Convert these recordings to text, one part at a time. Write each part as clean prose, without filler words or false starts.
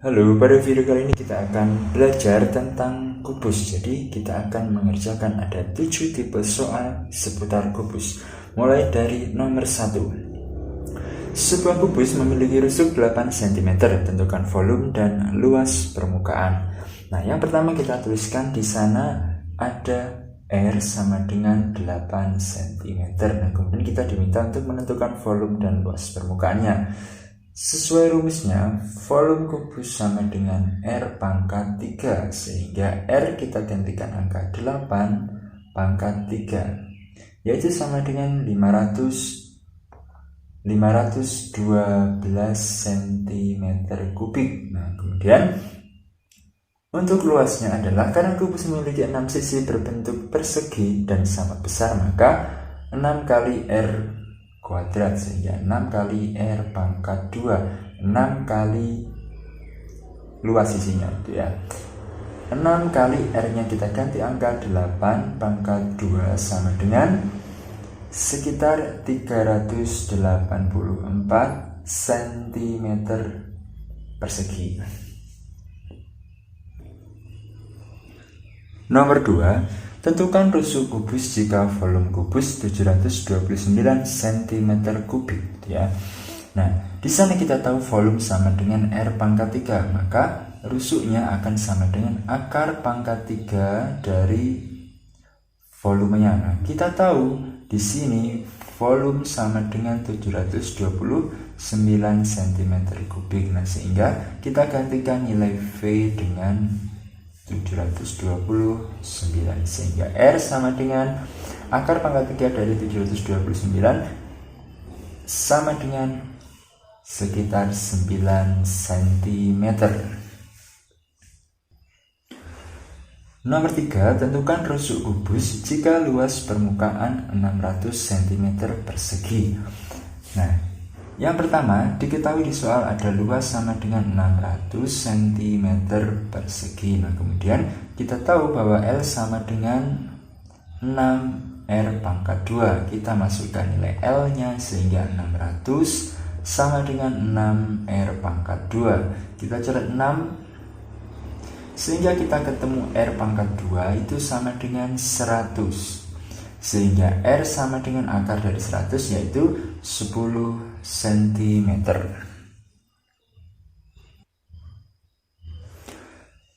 Halo, pada video kali ini kita akan belajar tentang kubus. Jadi kita akan mengerjakan ada 7 tipe soal seputar kubus. Mulai dari nomor 1. Sebuah kubus memiliki rusuk 8 cm, tentukan volume dan luas permukaan. Nah, yang pertama kita tuliskan di sana ada R sama dengan 8 cm. Nah, kemudian kita diminta untuk menentukan volume dan luas permukaannya. Sesuai rumusnya, volume kubus sama dengan R pangkat 3, sehingga R kita gantikan angka 8 pangkat 3, yaitu sama dengan 512 cm kubik. Nah, kemudian untuk luasnya adalah karena kubus memiliki 6 sisi berbentuk persegi dan sama besar, maka 6 kali R kuadrat, sehingga 6 kali R pangkat 2, 6 kali luas sisinya itu ya. 6 kali R nya kita ganti angka 8 pangkat 2 sama dengan sekitar 384 cm persegi. Nomor 2, tentukan rusuk kubus jika volume kubus 729 cm kubik ya. Nah, di sana kita tahu volume sama dengan R pangkat 3, maka rusuknya akan sama dengan akar pangkat 3 dari volumenya. Nah, kita tahu di sini volume sama dengan 729 cm kubik. Nah, sehingga kita gantikan nilai V dengan 729, sehingga R sama dengan akar pangkat 3 dari 729 sama dengan sekitar 9 cm. Nomor 3, tentukan rusuk kubus jika luas permukaan 600 cm persegi. Nah, yang pertama, diketahui di soal ada luas sama dengan 600 cm persegi. Nah, kemudian kita tahu bahwa L sama dengan 6R pangkat 2. Kita masukkan nilai L nya sehingga 600 sama dengan 6R pangkat 2. Kita coret 6 sehingga kita ketemu R pangkat 2 itu sama dengan 100. Sehingga R sama dengan akar dari 100, yaitu 10 cm.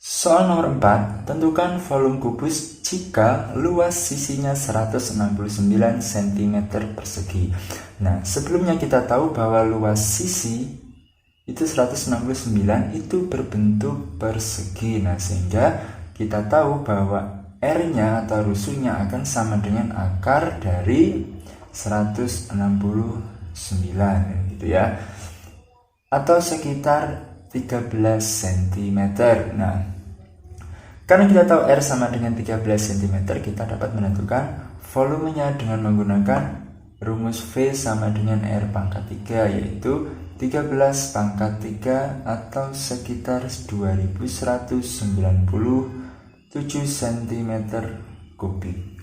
Soal nomor 4, tentukan volume kubus jika luas sisinya 169 cm persegi. Nah, sebelumnya kita tahu bahwa luas sisi itu 169 itu berbentuk persegi. Nah, sehingga kita tahu bahwa R-nya atau rusuknya akan sama dengan akar dari 169 gitu ya, atau sekitar 13 cm. Nah, karena kita tahu R sama dengan 13 cm, kita dapat menentukan volumenya dengan menggunakan rumus V sama dengan R pangkat 3, yaitu 13 pangkat 3 atau sekitar 2197 cm kubik.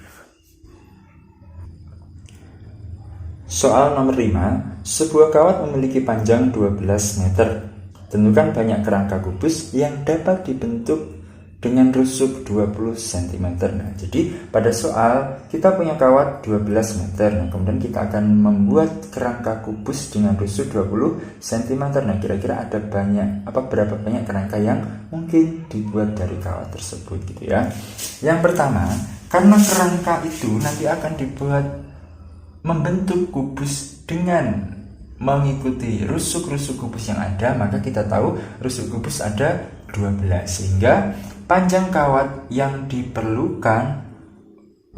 Soal nomor 5, sebuah kawat memiliki panjang 12 meter. Tentukan banyak kerangka kubus yang dapat dibentuk dengan rusuk 20 cm. Nah, jadi pada soal kita punya kawat 12 meter. Nah, kemudian kita akan membuat kerangka kubus dengan rusuk 20 cm. Nah, kira-kira ada berapa banyak kerangka yang mungkin dibuat dari kawat tersebut gitu ya. Yang pertama, karena kerangka itu nanti akan dibuat membentuk kubus dengan mengikuti rusuk-rusuk kubus yang ada, maka kita tahu rusuk kubus ada 12, sehingga panjang kawat yang diperlukan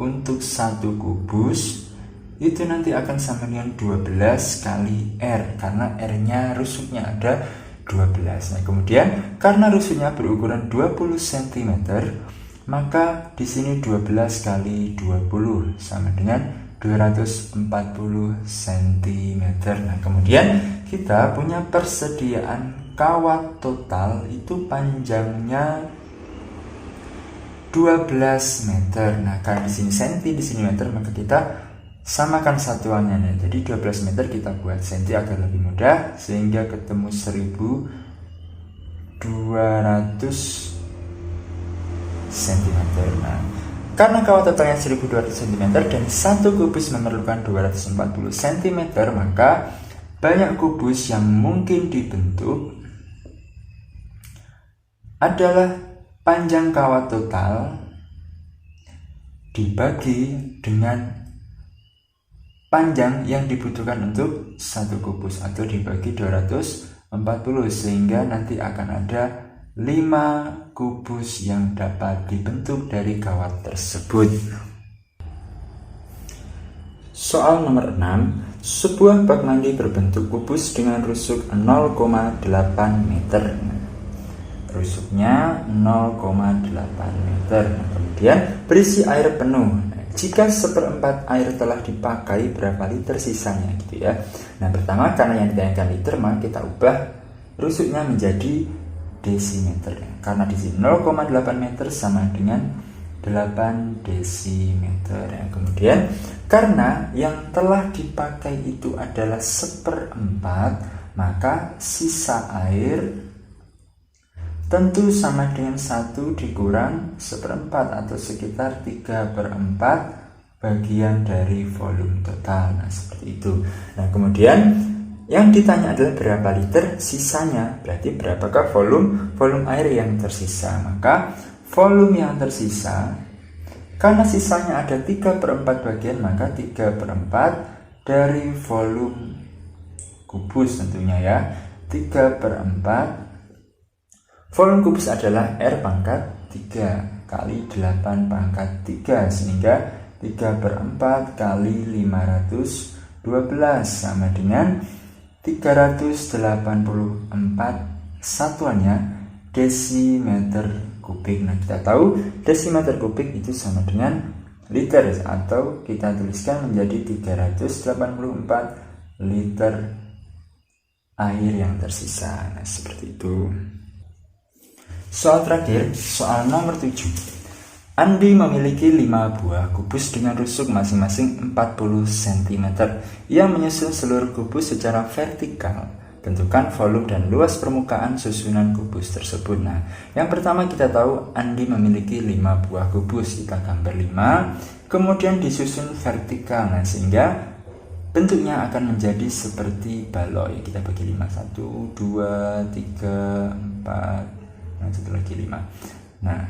untuk satu kubus itu nanti akan sama dengan 12 kali R, karena R nya rusuknya ada 12. Nah, kemudian karena rusuknya berukuran 20 cm, maka di sini 12 kali 20 sama dengan 240 cm. Nah, kemudian kita punya persediaan kawat total itu panjangnya 12 meter. Nah, karena di sini senti, di sini meter, maka kita samakan satuannya. Nah, jadi 12 meter kita buat senti agar lebih mudah, sehingga ketemu 1000 200 cm. Nah, karena kawat totalnya 1200 cm dan satu kubus memerlukan 240 cm, maka banyak kubus yang mungkin dibentuk adalah panjang kawat total dibagi dengan panjang yang dibutuhkan untuk satu kubus, atau dibagi 240, sehingga nanti akan ada 5 kubus yang dapat dibentuk dari kawat tersebut. Soal nomor 6, sebuah bak mandi berbentuk kubus dengan rusuk 0,8 meter. Rusuknya 0,8 meter. Kemudian berisi air penuh. Jika 1/4 air telah dipakai, berapa liter sisanya gitu ya. Nah, pertama karena yang ditanyakan liter, maka kita ubah rusuknya menjadi desimeter. Karena di sini 0,8 meter sama dengan 8 desimeter. Kemudian karena yang telah dipakai itu adalah 1/4, maka sisa air tentu sama dengan 1 dikurang 1/4 atau sekitar 3/4 bagian dari volume total. Nah, seperti itu. Nah, kemudian yang ditanya adalah berapa liter sisanya. Berarti berapakah volume air yang tersisa. Maka volume yang tersisa, karena sisanya ada 3/4 bagian, maka 3/4 dari volume kubus tentunya ya. 3/4 volume kubus adalah R pangkat 3 kali 8 pangkat 3, sehingga 3/4 kali 512 sama dengan 384 satuannya desimeter kubik. Nah, kita tahu desimeter kubik itu sama dengan liter, atau kita tuliskan menjadi 384 liter air yang tersisa. Nah, seperti itu. Soal terakhir, soal nomor 7. Andi memiliki 5 buah kubus dengan rusuk masing-masing 40 cm yang menyusun seluruh kubus secara vertikal. Tentukan volume dan luas permukaan susunan kubus tersebut. Nah, yang pertama kita tahu Andi memiliki 5 buah kubus. Kita gambar 5, kemudian disusun vertikal. Nah, sehingga bentuknya akan menjadi seperti balok. Ya, kita bagi 5, 1, 2, 3, 4. Nah, satu lagi 5. Nah,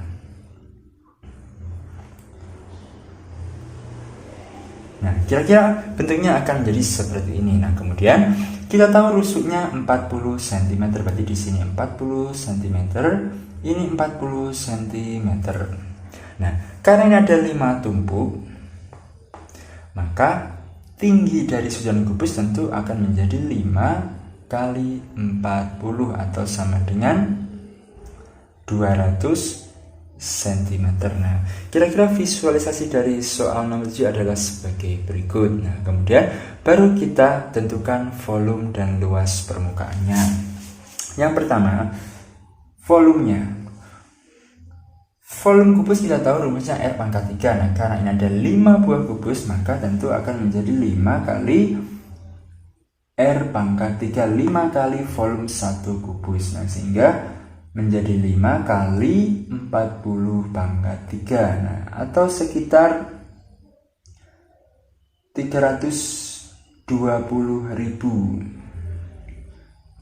kira-kira bentuknya akan menjadi seperti ini. Nah, kemudian kita tahu rusuknya 40 cm, berarti di sini 40 cm, ini 40 cm. Nah, karena ini ada 5 tumpuk, maka tinggi dari susunan kubus tentu akan menjadi 5 kali 40 atau sama dengan 200 cm. Nah, kira-kira visualisasi dari soal nomor 7 adalah sebagai berikut. Nah, kemudian baru kita tentukan volume dan luas permukaannya. Yang pertama, volumenya. Volume kubus kita tahu rumusnya R pangkat 3. Nah, karena ini ada 5 buah kubus, maka tentu akan menjadi 5 kali R pangkat 3, 5 kali volume 1 kubus. Nah, sehingga menjadi 5 kali 40 pangkat 3. Nah, atau sekitar 320.000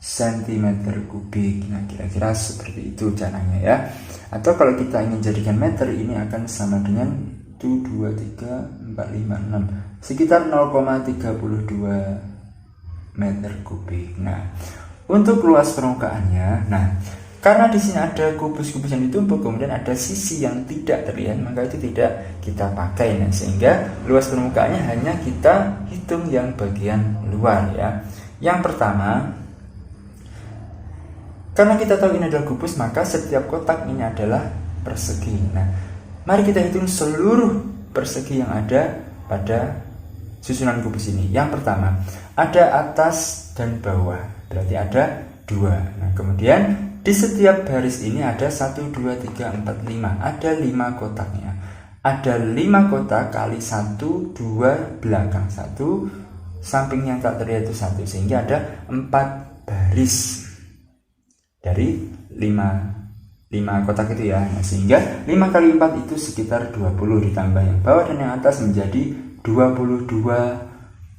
cm kubik. Nah, kira-kira seperti itu caranya ya. Atau kalau kita ingin jadikan meter, ini akan sama dengan 1, 2, 3, 4, 5, 6, sekitar 0,32 meter kubik. Nah, untuk luas permukaannya, nah karena di sini ada kubus-kubus yang ditumpuk, kemudian ada sisi yang tidak terlihat, maka itu tidak kita pakai. Nah, sehingga luas permukaannya hanya kita hitung yang bagian luar ya. Yang pertama, karena kita tahu ini adalah kubus, maka setiap kotak ini adalah persegi. Nah, mari kita hitung seluruh persegi yang ada pada susunan kubus ini. Yang pertama, ada atas dan bawah, berarti ada 2. Nah, kemudian di setiap baris ini ada 1, 2, 3, 4, 5. Ada 5 kotaknya. Ada 5 kotak kali 1, 2, belakang 1, samping yang tak terlihat itu 1. Sehingga ada 4 baris. dari 5 kotak itu ya. Nah, sehingga 5 kali 4 itu sekitar 20, ditambah yang bawah dan yang atas menjadi 22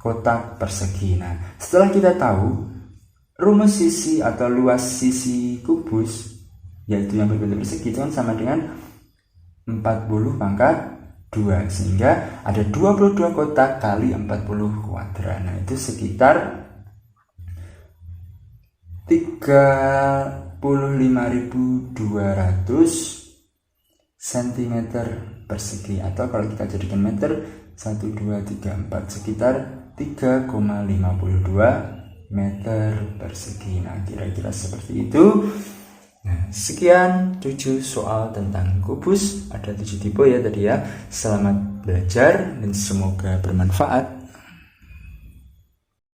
kotak persegi. Nah, setelah kita tahu rumus sisi atau luas sisi kubus, yaitu yang berbentuk persegi, itu kan sama dengan 40 pangkat 2, sehingga ada 22 kotak kali 40 kuadrat. Nah, itu sekitar 35.200 cm persegi, atau kalau kita jadikan meter 1, 2, 3, 4 sekitar 3,52 meter persegi. Nah, kira-kira seperti itu. Nah, sekian 7 soal tentang kubus. Ada 7 tipe ya tadi ya. Selamat belajar dan semoga bermanfaat.